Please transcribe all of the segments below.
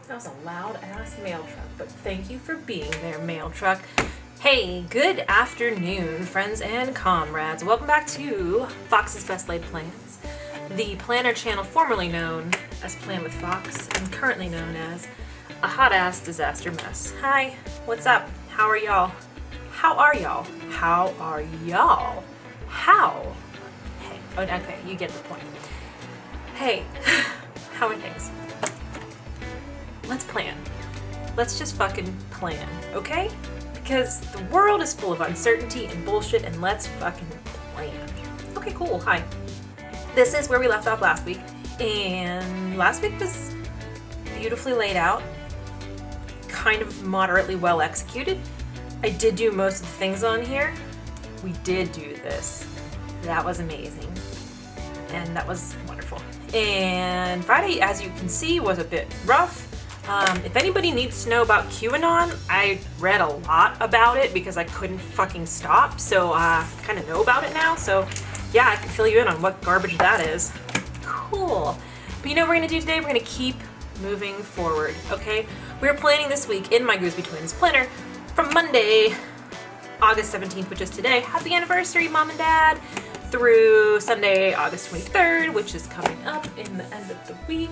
That was a loud ass mail truck, but thank you for being there, mail truck. Hey, good afternoon, friends and comrades. Welcome back to Fox's Best Laid Plans, the planner channel formerly known as Plan with Fox and currently known as a hot ass disaster mess. Hi, what's up? How are y'all? How are y'all? How are y'all? How? Hey, oh, okay, you get the point. Hey, how are things? Let's plan. Let's just fucking plan, okay? Because the world is full of uncertainty and bullshit, and let's fucking plan. Okay, cool. Hi. This is where we left off last week, and last week was beautifully laid out, kind of moderately well executed. I did do most of the things on here. We did do this. That was amazing. And that was wonderful. And Friday, as you can see, was a bit rough. If anybody needs to know about QAnon, I read a lot about it because I couldn't fucking stop, so I kind of know about it now, so yeah, I can fill you in on what garbage that is. Cool. But you know what we're going to do today? We're going to keep moving forward, okay? We're planning this week in my Goosby Twins planner from Monday, August 17th, which is today. Happy anniversary, Mom and Dad! Through Sunday, August 23rd, which is coming up in the end of the week.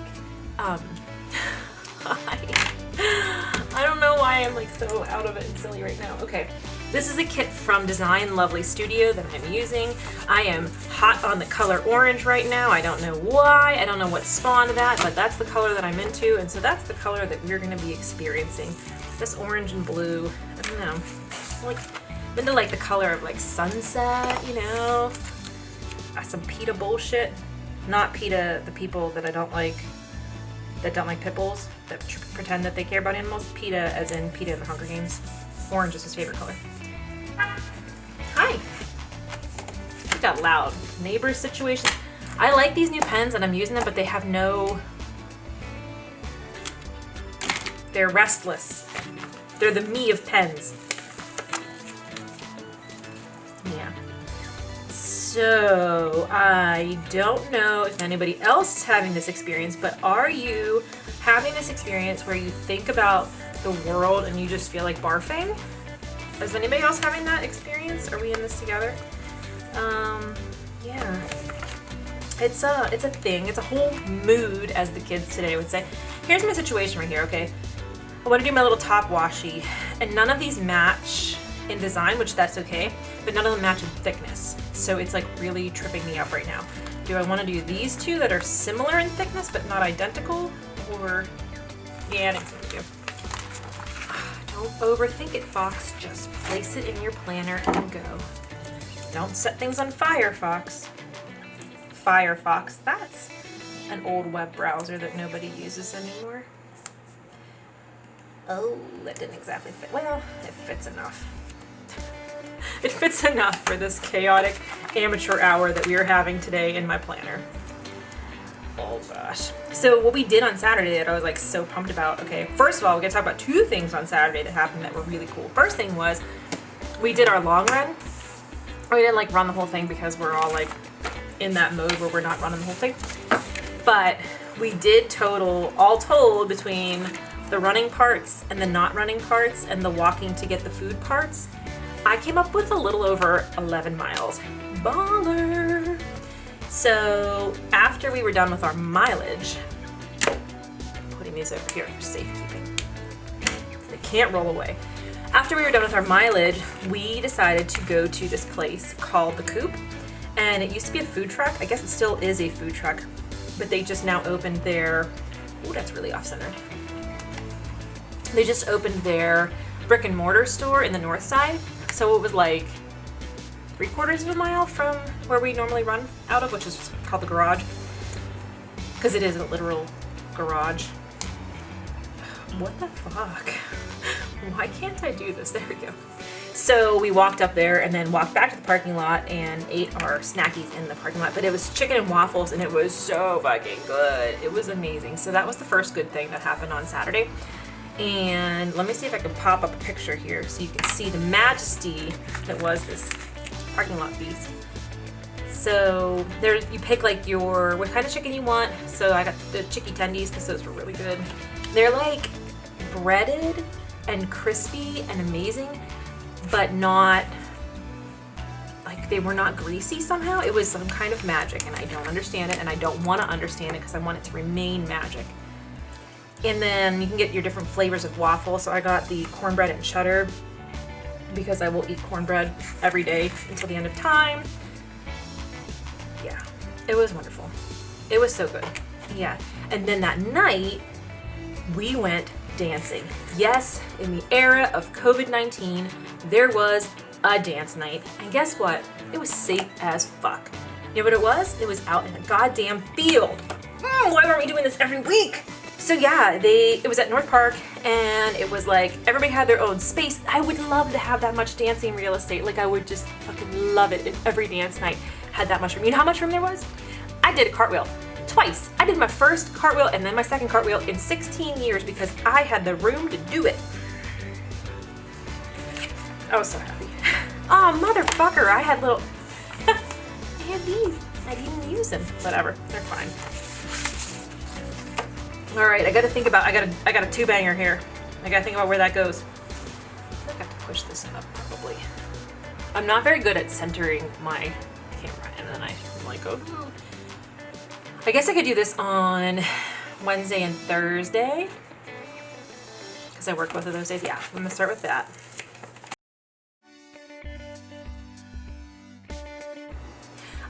I don't know why I'm like so out of it and silly right now. Okay, this is a kit from Design Lovely Studio that I'm using. I am hot on the color orange right now. I don't know why. I don't know what spawned that, but that's the color that I'm into, and so that's the color that we're going to be experiencing. This orange and blue. I don't know. Like, I'm into like the color of like sunset, you know? Some PETA bullshit. Not PETA, the people that I don't like. That don't like pit bulls, that pretend that they care about animals. PETA, as in PETA in the Hunger Games. Orange is his favorite color. Hi. We got loud neighbors situation. I like these new pens and I'm using them, but they have no... They're restless. They're the me of pens. Yeah. So, I don't know if anybody else is having this experience, but are you having this experience where you think about the world and you just feel like barfing? Is anybody else having that experience? Are we in this together? Yeah. It's a thing. It's a whole mood, as the kids today would say. Here's my situation right here, okay? I want to do my little top washi, and none of these match in design, which that's okay, but none of them match in thickness. So it's like really tripping me up right now. Do I want to do these two that are similar in thickness but not identical? Or, yeah, I think so. Don't overthink it, Fox. Just place it in your planner and go. Don't set things on fire, Fox. Firefox, that's an old web browser that nobody uses anymore. Oh, that didn't exactly fit. Well, it fits enough. It fits enough for this chaotic amateur hour that we are having today in my planner. Oh gosh. So what we did on Saturday that I was like so pumped about, okay, first of all, we're gonna talk about two things on Saturday that happened that were really cool. First thing was, we did our long run. We didn't like run the whole thing because we're all like in that mode where we're not running the whole thing. But we did total, all told, between the running parts and the not running parts and the walking to get the food parts, I came up with a little over 11 miles. Baller! So after we were done with our mileage, putting these over here for safekeeping, they can't roll away. After we were done with our mileage, we decided to go to this place called The Coop, and it used to be a food truck. I guess it still is a food truck, but they just now opened their, oh, that's really off-centered. They just opened their brick and mortar store in the north side. So it was like 3/4 of a mile from where we normally run out of, which is called the garage. Because it is a literal garage. What the fuck? Why can't I do this? There we go. So we walked up there and then walked back to the parking lot and ate our snackies in the parking lot. But it was chicken and waffles and it was so fucking good. It was amazing. So that was the first good thing that happened on Saturday. And let me see if I can pop up a picture here so you can see the majesty that was this parking lot feast. So there, you pick like your what kind of chicken you want. So I got the chicky tendies because those were really good. They're like breaded and crispy and amazing, but not, like they were not greasy somehow. It was some kind of magic, and I don't understand it, and I don't want to understand it because I want it to remain magic. And then you can get your different flavors of waffle. So I got the cornbread and cheddar because I will eat cornbread every day until the end of time. Yeah, it was wonderful. It was so good. Yeah. And then that night, we went dancing. Yes, in the era of COVID-19, there was a dance night. And guess what? It was safe as fuck. You know what it was? It was out in a goddamn field. Why aren't we doing this every week? So yeah, it was at North Park, and it was like everybody had their own space. I would love to have that much dancing real estate. Like I would just fucking love it if every dance night had that much room. You know how much room there was? I did a cartwheel twice. I did my first cartwheel and then my second cartwheel in 16 years because I had the room to do it. I was so happy. Oh, motherfucker, I had little, I had these. I didn't use them. Whatever, they're fine. All right, I gotta think about, I got a two banger here. I gotta think about where that goes. I think I have to push this up probably. I'm not very good at centering my camera, and then I'm like, oh. I guess I could do this on Wednesday and Thursday because I work both of those days. Yeah, I'm gonna start with that.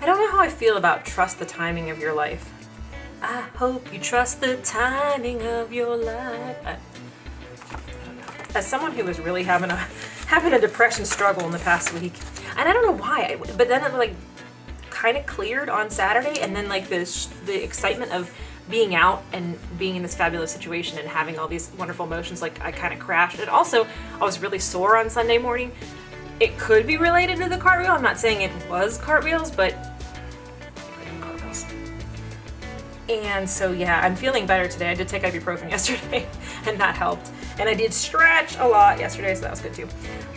I don't know how I feel about trust the timing of your life. I hope you trust the timing of your life. I don't know. As someone who was really having a depression struggle in the past week, and I don't know why, but then it like kind of cleared on Saturday, and then like the excitement of being out and being in this fabulous situation and having all these wonderful emotions, like I kind of crashed. And also, I was really sore on Sunday morning. It could be related to the cartwheel. I'm not saying it was cartwheels, but cartwheels. And so yeah, I'm feeling better today. I did take ibuprofen yesterday, and that helped. And I did stretch a lot yesterday, so that was good too.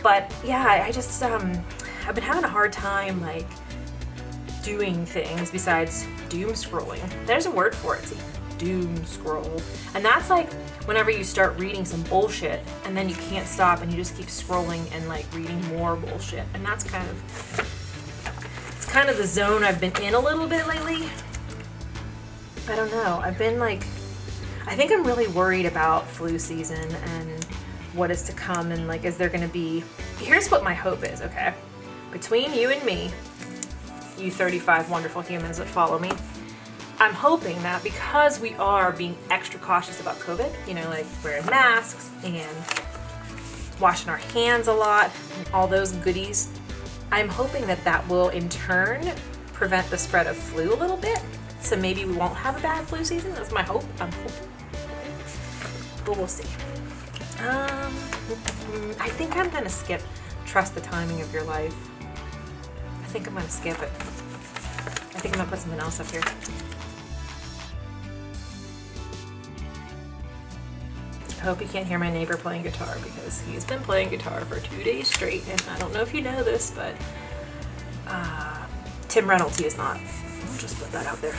But yeah, I just I've been having a hard time like doing things besides doom scrolling. There's a word for it. It's like doom scroll. And that's like whenever you start reading some bullshit and then you can't stop and you just keep scrolling and like reading more bullshit. And that's kind of the zone I've been in a little bit lately. I don't know. I've been like, I think I'm really worried about flu season and what is to come, and like, is there gonna be, here's what my hope is, okay? Between you and me, you 35 wonderful humans that follow me, I'm hoping that because we are being extra cautious about COVID, you know, like wearing masks and washing our hands a lot, and all those goodies, I'm hoping that that will in turn prevent the spread of flu a little bit. So maybe we won't have a bad flu season. That's my hope. I'm hoping. But we'll see. I think I'm gonna skip trust the timing of your life. I think I'm gonna skip it. I think I'm gonna put something else up here. I hope you can't hear my neighbor playing guitar because he's been playing guitar for 2 days straight, and I don't know if you know this, but Tim Reynolds, he is not. I'll just put that out there.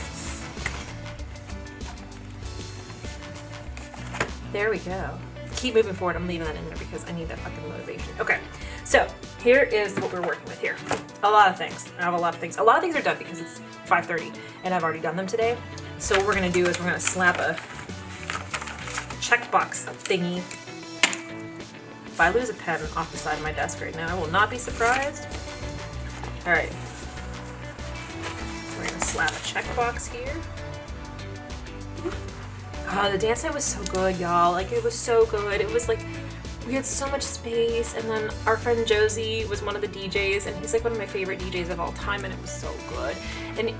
There we go. Keep moving forward. I'm leaving that in there because I need that fucking motivation. Okay, so here is what we're working with here. A lot of things. I have a lot of things. A lot of things are done because it's 5:30 and I've already done them today. So what we're gonna do is we're gonna slap a checkbox thingy. If I lose a pen off the side of my desk right now, I will not be surprised. All right. We're gonna slap a checkbox here. Oh, the dance night was so good, y'all. Like, it was so good. It was like, we had so much space, and then our friend Josie was one of the DJs, and he's like one of my favorite DJs of all time, and it was so good. And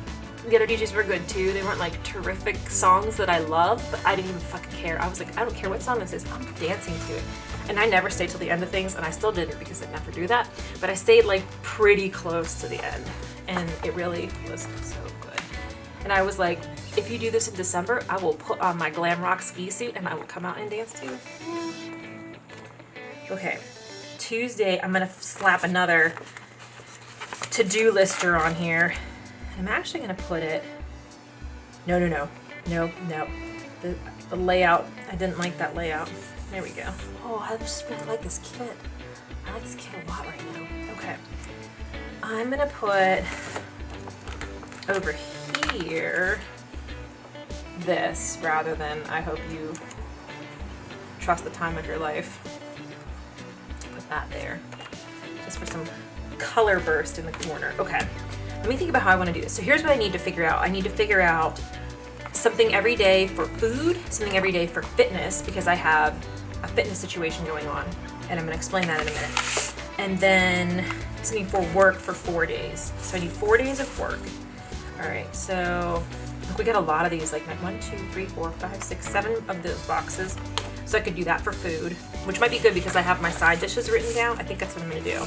the other DJs were good too. They weren't like terrific songs that I love, but I didn't even fucking care. I was like, I don't care what song this is, I'm dancing to it. And I never stayed till the end of things, and I still didn't because I never do that, but I stayed like pretty close to the end, and it really was so good. And I was like, if you do this in December, I will put on my glam rock ski suit and I will come out and dance too. Okay, Tuesday I'm gonna slap another to-do lister on here. I'm actually gonna put it, no. The layout, I didn't like that layout. There we go. Oh, I just really like this kit. I like this kit a lot right now. Okay. I'm gonna put over here this rather than I hope you trust the time of your life. Put that there. Just for some color burst in the corner. Okay. Let me think about how I want to do this. So here's what I need to figure out. I need to figure out something every day for food, something every day for fitness, because I have a fitness situation going on, and I'm going to explain that in a minute. And then something for work for 4 days. So I need 4 days of work. All right, so look, we got a lot of these, like 1, 2, 3, 4, 5, 6, 7 of those boxes. So I could do that for food, which might be good because I have my side dishes written down. I think that's what I'm going to do.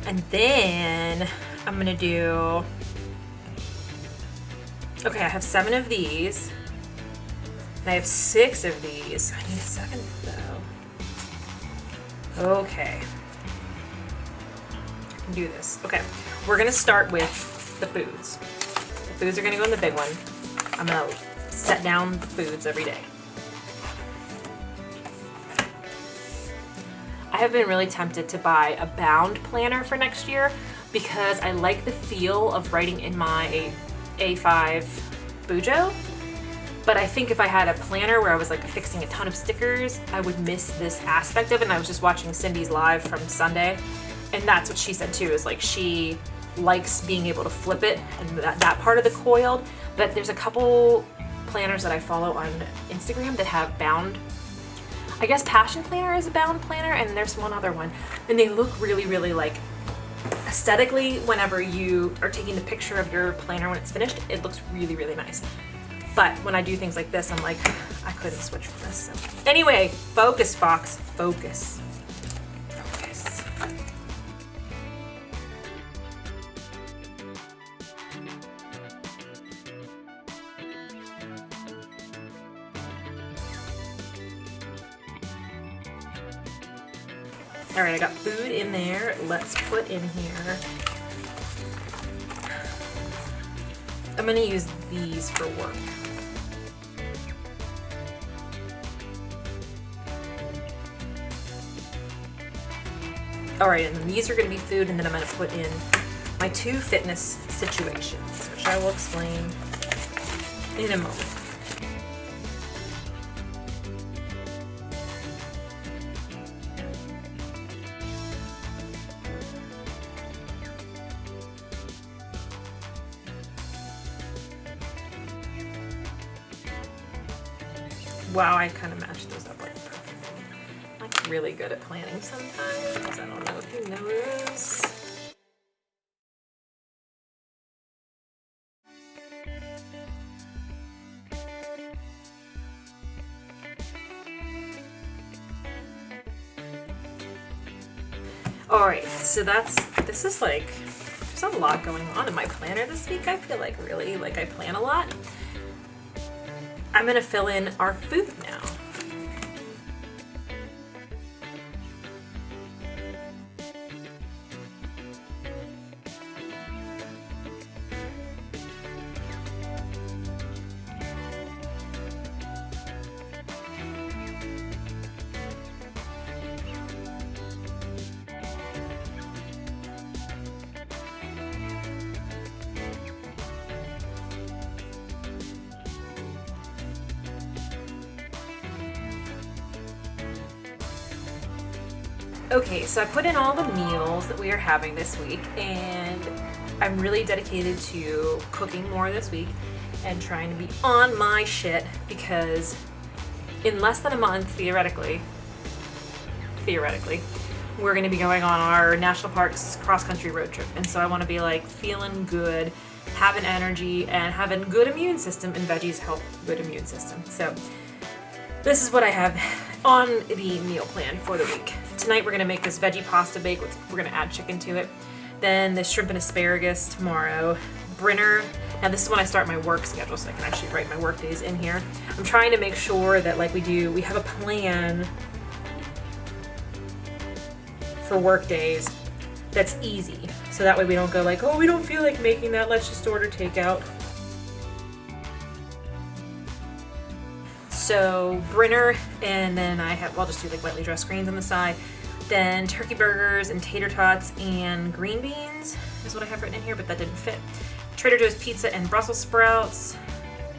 And then I'm going to do, okay, I have 7 of these, and I have 6 of these. I need a 7th though. Okay. I can do this. Okay, we're gonna start with the foods. The foods are gonna go in the big one. I'm gonna set down the foods every day. I have been really tempted to buy a bound planner for next year because I like the feel of writing in my A5 Bujo, but I think if I had a planner where I was like affixing a ton of stickers, I would miss this aspect of it. And I was just watching Cindy's live from Sunday, and that's what she said too, is like she likes being able to flip it and that part of the coiled. But there's a couple planners that I follow on Instagram that have bound, I guess Passion Planner is a bound planner, and there's one other one, and they look really, really like aesthetically, whenever you are taking the picture of your planner when it's finished, it looks really, really nice. But when I do things like this, I'm like, I couldn't switch from this. So. Anyway, focus, Fox, focus. Focus. All right, I got food in there. Let's put in here. I'm gonna use these for work. All right, and then these are gonna be food, and then I'm gonna put in my 2 fitness situations, which I will explain in a moment. Wow, I kind of matched those up like perfectly. I'm like really good at planning sometimes. I don't know if you notice. All right, so this is like, there's a lot going on in my planner this week. I feel like really, like I plan a lot. I'm gonna fill in our food now. Okay, so I put in all the meals that we are having this week, and I'm really dedicated to cooking more this week and trying to be on my shit, because in less than a month, theoretically, we're gonna be going on our national parks cross-country road trip. And so I wanna be like feeling good, having energy, and having good immune system, and veggies help good immune system. So this is what I have on the meal plan for the week. Tonight we're gonna make this veggie pasta bake. We're gonna add chicken to it. Then the shrimp and asparagus tomorrow. Brinner. Now this is when I start my work schedule, so I can actually write my work days in here. I'm trying to make sure that like we have a plan for work days that's easy. So that way we don't go like, oh, we don't feel like making that, let's just order takeout. So Brinner, and then I'll just do like lightly dressed greens on the side. Then turkey burgers and tater tots and green beans is what I have written in here, but that didn't fit. Trader Joe's pizza and Brussels sprouts,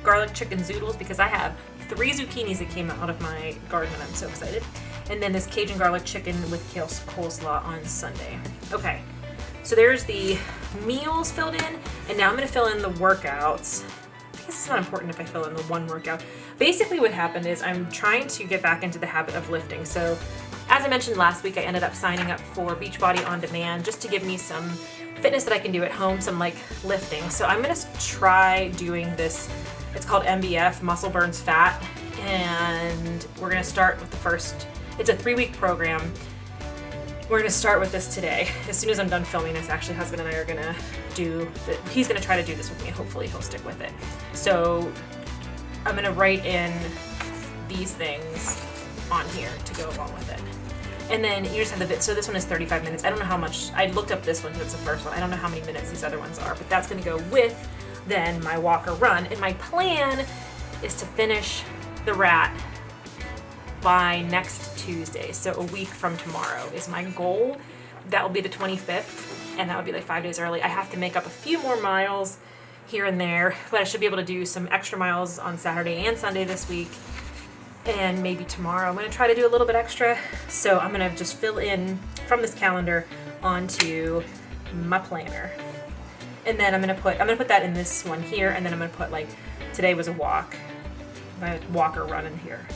garlic chicken zoodles because I have 3 zucchinis that came out of my garden and I'm so excited. And then this Cajun garlic chicken with kale coleslaw on Sunday. Okay, so there's the meals filled in, and now I'm gonna fill in the workouts. I guess it's not important if I fill in the one workout. Basically what happened is I'm trying to get back into the habit of lifting. So as I mentioned last week, I ended up signing up for Beachbody On Demand just to give me some fitness that I can do at home, some like lifting. So I'm gonna try doing this. It's called MBF, Muscle Burns Fat, and we're gonna start with the first, it's a 3-week program. We're gonna start with this today. As soon as I'm done filming this, actually husband and I are gonna he's gonna try to do this with me. Hopefully he'll stick with it. So I'm gonna write in these things on here to go along with it. And then you just have the bit. So this one is 35 minutes. I don't know how much, I looked up this one because it's the first one. I don't know how many minutes these other ones are, but that's gonna go with then my walk or run. And my plan is to finish the rat by next Tuesday. So a week from tomorrow is my goal. That will be the 25th, and that would be like 5 days early. I have to make up a few more miles here and there, but I should be able to do some extra miles on Saturday and Sunday this week. And maybe tomorrow I'm gonna try to do a little bit extra. So I'm gonna just fill in from this calendar onto my planner. And then I'm gonna put that in this one here, and then I'm gonna put like, today was a walk, my walk or run in here.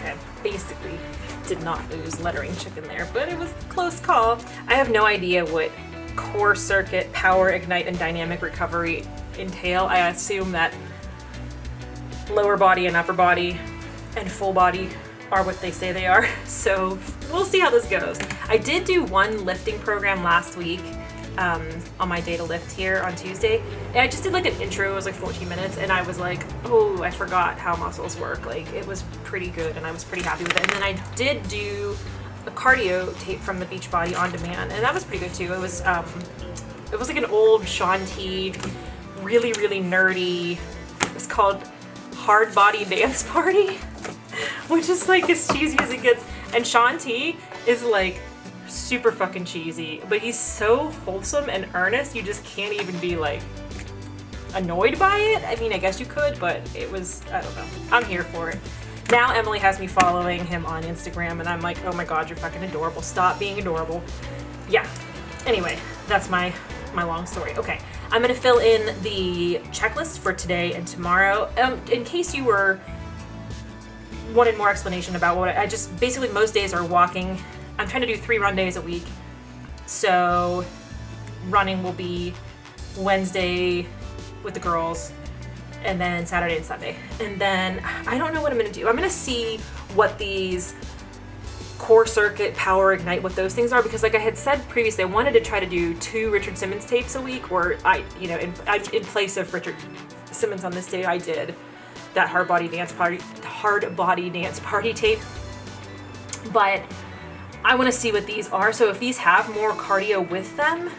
Okay, basically did not lose lettering chicken there, but it was a close call. I have no idea what core circuit, power, ignite, and dynamic recovery entail. I assume that lower body and upper body and full body are what they say they are. So we'll see how this goes. I did do one lifting program last week on my day to lift here on Tuesday. And I just did like an intro, it was like 14 minutes, and I was like, oh, I forgot how muscles work. Like, it was pretty good, and I was pretty happy with it. And then I did do a cardio tape from the Beachbody On Demand, and that was pretty good too. It was like an old Shaun T, really, really nerdy. It was called Hard Body Dance Party, which is like as cheesy as it gets. And Shaun T is like super fucking cheesy, but he's so wholesome and earnest, you just can't even be like annoyed by it. I mean, I guess you could, but it was, I don't know. I'm here for it. Now Emily has me following him on Instagram, and I'm like, oh my god, you're fucking adorable. Stop being adorable. Yeah. Anyway, that's my long story. Okay, I'm gonna fill in the checklist for today and tomorrow. In case you wanted more explanation about what I just, basically most days are walking. I'm trying to do 3 run days a week. So running will be Wednesday with the girls, and then Saturday and Sunday. And then I don't know what I'm gonna do. I'm gonna see what these core circuit, power, ignite, what those things are, because like I had said previously, I wanted to try to do 2 Richard Simmons tapes a week, or in place of Richard Simmons on this day, I did that hard body dance party tape. But I want to see what these are. So if these have more cardio with them,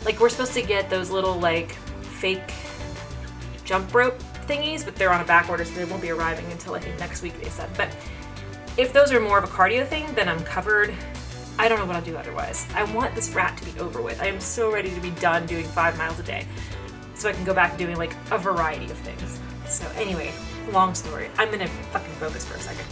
like we're supposed to get those little like fake jump rope thingies, but they're on a back order, so they won't be arriving until I think next week, they said. But if those are more of a cardio thing, then I'm covered. I don't know what I'll do otherwise. I want this rat to be over with. I am so ready to be done doing 5 miles a day, so I can go back to doing like a variety of things. So anyway, long story. I'm gonna fucking focus for a second.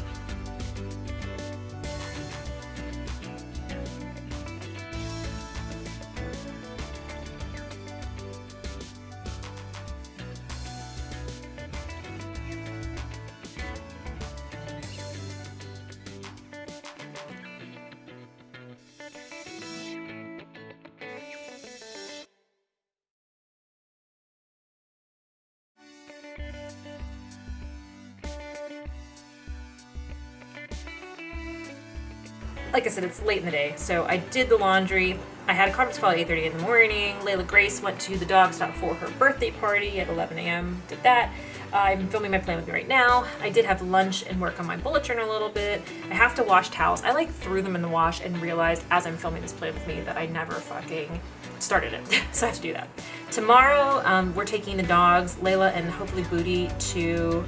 Like I said, it's late in the day, so I did the laundry. I had a conference call at 8:30 in the morning. Layla Grace went to the dog stop for her birthday party at 11 a.m. Did that. I'm filming my plan with me right now. I did have lunch and work on my bullet journal a little bit. I have to wash towels. I like threw them in the wash and realized as I'm filming this plan with me that I never fucking started it. So I have to do that. Tomorrow, we're taking the dogs, Layla and hopefully Booty, to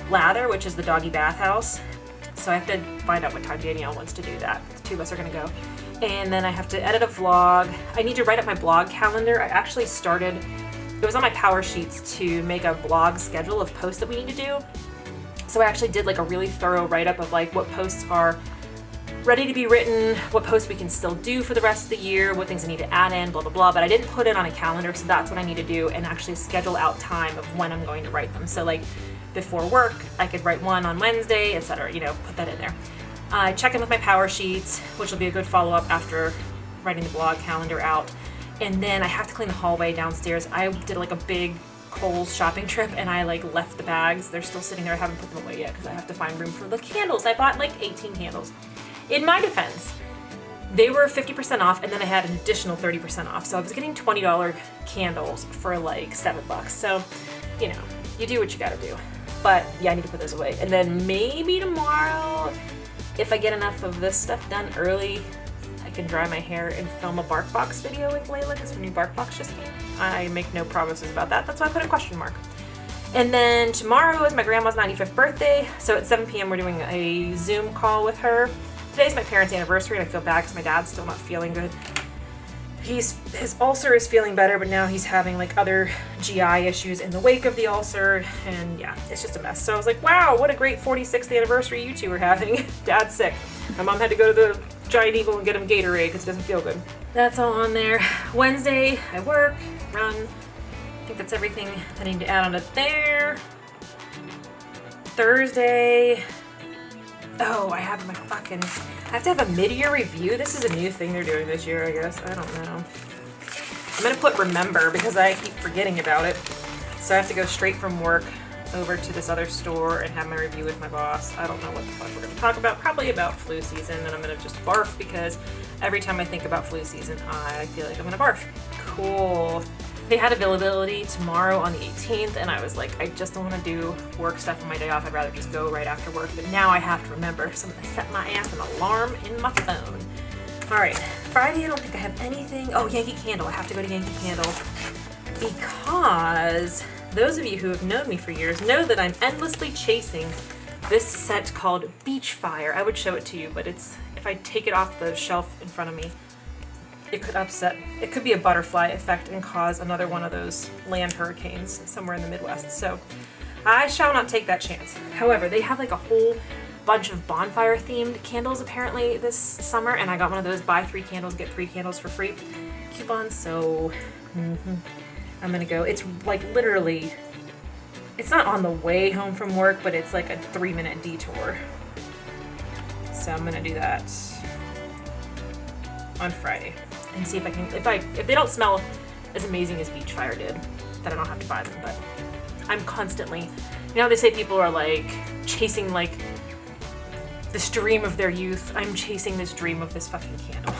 Lather, which is the doggy bathhouse. So I have to find out what time Danielle wants to do that. The two of us are gonna go. And then I have to edit a vlog. I need to write up my blog calendar. I actually started, it was on my power sheets to make a blog schedule of posts that we need to do. So I actually did like a really thorough write-up of like what posts are ready to be written, what posts we can still do for the rest of the year, what things I need to add in, blah, blah, blah. But I didn't put it on a calendar, so that's what I need to do, and actually schedule out time of when I'm going to write them. So like before work, I could write one on Wednesday, etc. You know, put that in there. Check in with my power sheets, which will be a good follow-up after writing the blog calendar out. And then I have to clean the hallway downstairs. I did like a big Kohl's shopping trip and I like left the bags. They're still sitting there. I haven't put them away yet because I have to find room for the candles. I bought like 18 candles. In my defense, they were 50% off and then I had an additional 30% off. So I was getting $20 candles for like $7. So, you know, you do what you gotta do. But yeah, I need to put those away. And then maybe tomorrow, if I get enough of this stuff done early, I can dry my hair and film a BarkBox video with Layla because her new BarkBox just came. I make no promises about that. That's why I put a question mark. And then tomorrow is my grandma's 95th birthday. So at 7 p.m. we're doing a Zoom call with her. Today's my parents' anniversary and I feel bad because my dad's still not feeling good. His ulcer is feeling better, but now he's having like other GI issues in the wake of the ulcer, and yeah, it's just a mess. So I was like, wow, what a great 46th anniversary you two are having. Dad's sick. My mom had to go to the Giant Eagle and get him Gatorade because he doesn't feel good. That's all on there. Wednesday, I work, run. I think that's everything I need to add on to there. Thursday, oh, I have I have to have a mid-year review. This is a new thing they're doing this year, I guess. I don't know. I'm gonna put remember because I keep forgetting about it. So I have to go straight from work over to this other store and have my review with my boss. I don't know what the fuck we're gonna talk about. Probably about flu season, and I'm gonna just barf because every time I think about flu season, I feel like I'm gonna barf. Cool. They had availability tomorrow on the 18th, and I was like, I just don't want to do work stuff on my day off. I'd rather just go right after work. But now I have to remember, so I'm going to set my ass an alarm in my phone. All right, Friday, I don't think I have anything. Oh, Yankee Candle. I have to go to Yankee Candle because those of you who have known me for years know that I'm endlessly chasing this scent called Beach Fire. I would show it to you, but it's if I take it off the shelf in front of me, it could upset, it could be a butterfly effect and cause another one of those land hurricanes somewhere in the Midwest. So I shall not take that chance. However, they have like a whole bunch of bonfire themed candles apparently this summer, and I got one of those buy 3 candles, get 3 candles for free coupons. So I'm gonna go. It's like literally, it's not on the way home from work, but it's like a 3-minute detour. So I'm gonna do that on Friday and see if I can, if they don't smell as amazing as Beach Fire did, then I don't have to buy them. But I'm constantly, you know, they say people are like chasing like this dream of their youth. I'm chasing this dream of this fucking candle.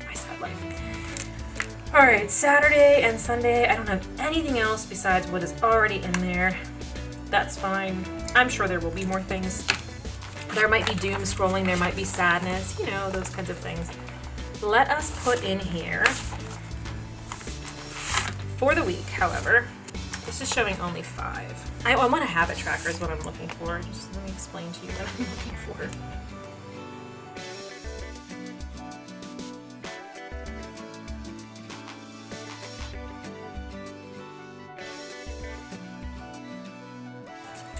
My sad life. All right, Saturday and Sunday, I don't have anything else besides what is already in there. That's fine. I'm sure there will be more things. There might be doom scrolling, there might be sadness, you know, those kinds of things. Let us put in here, for the week, however, this is showing only 5. I want a habit tracker is what I'm looking for. Just let me explain to you what I'm looking for.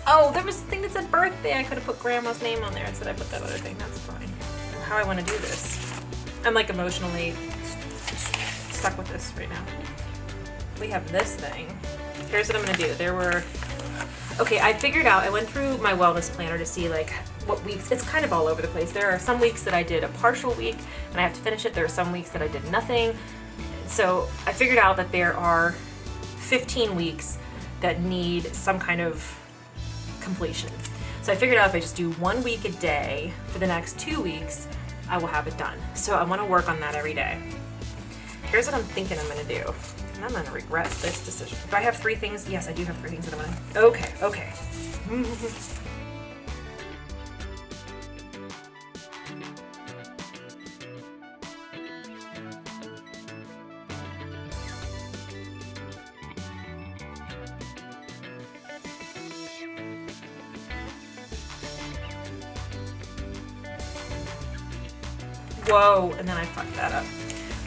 Oh, there was a thing that said birthday. I could have put Grandma's name on there instead I put that other thing. That's fine. How I want to do this. I'm like emotionally stuck with this right now. We have this thing. Here's what I'm gonna do. Okay, I figured out, I went through my wellness planner to see like what weeks, it's kind of all over the place. There are some weeks that I did a partial week and I have to finish it. There are some weeks that I did nothing. So I figured out that there are 15 weeks that need some kind of completion. So I figured out if I just do 1 week a day for the next 2 weeks, I will have it done. So I want to work on that every day. Here's what I'm thinking I'm gonna do. And I'm gonna regret this decision. Do I have 3 things? Yes, I do have 3 things that I'm gonna, okay. Whoa, and then I fucked that up.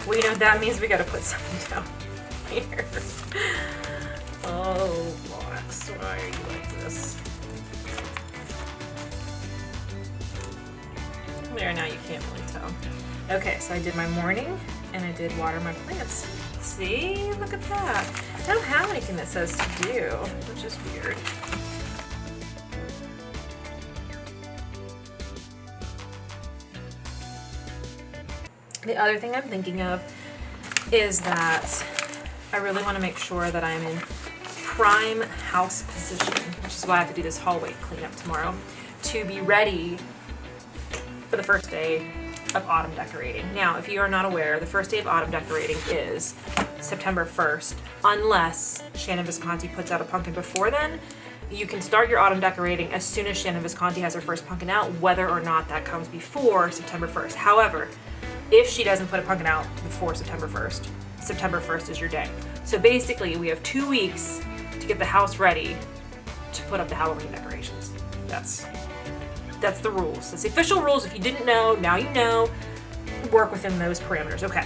Well, you know what that means? We gotta put something down here. Oh, blocks, why are you like this? There, now you can't really tell. Okay, so I did my morning, and I did water my plants. See? Look at that. I don't have anything that says to do, which is weird. The other thing I'm thinking of is that I really want to make sure that I'm in prime house position, which is why I have to do this hallway cleanup tomorrow, to be ready for the first day of autumn decorating. Now, if you are not aware, the first day of autumn decorating is September 1st, unless Shannon Visconti puts out a pumpkin before then. You can start your autumn decorating as soon as Shannon Visconti has her first pumpkin out, whether or not that comes before September 1st. However, if she doesn't put a pumpkin out before September 1st, September 1st is your day. So basically, we have 2 weeks to get the house ready to put up the Halloween decorations. That's the rules. That's the official rules. If you didn't know, now you know. Work within those parameters. Okay,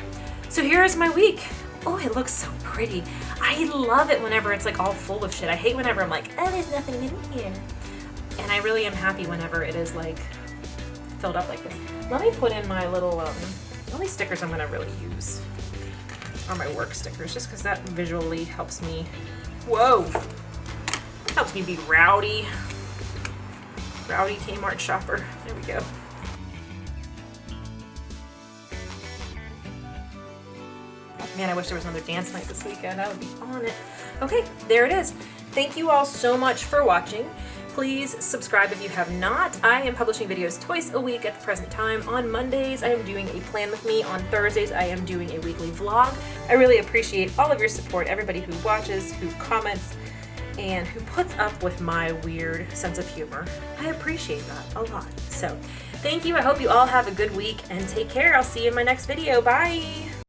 so here's my week. Oh, it looks so pretty. I love it whenever it's like all full of shit. I hate whenever I'm like, oh, there's nothing in here. And I really am happy whenever it is like filled up like this. Let me put in my little, the only stickers I'm gonna really use are my work stickers, just because that visually helps me, whoa, helps me be rowdy. Rowdy Kmart shopper. There we go. Man, I wish there was another dance night this weekend. I would be on it. Okay, there it is. Thank you all so much for watching. Please subscribe if you have not. I am publishing videos twice a week at the present time. On Mondays, I am doing a plan with me. On Thursdays, I am doing a weekly vlog. I really appreciate all of your support, everybody who watches, who comments, and who puts up with my weird sense of humor. I appreciate that a lot. So, thank you. I hope you all have a good week and take care. I'll see you in my next video. Bye!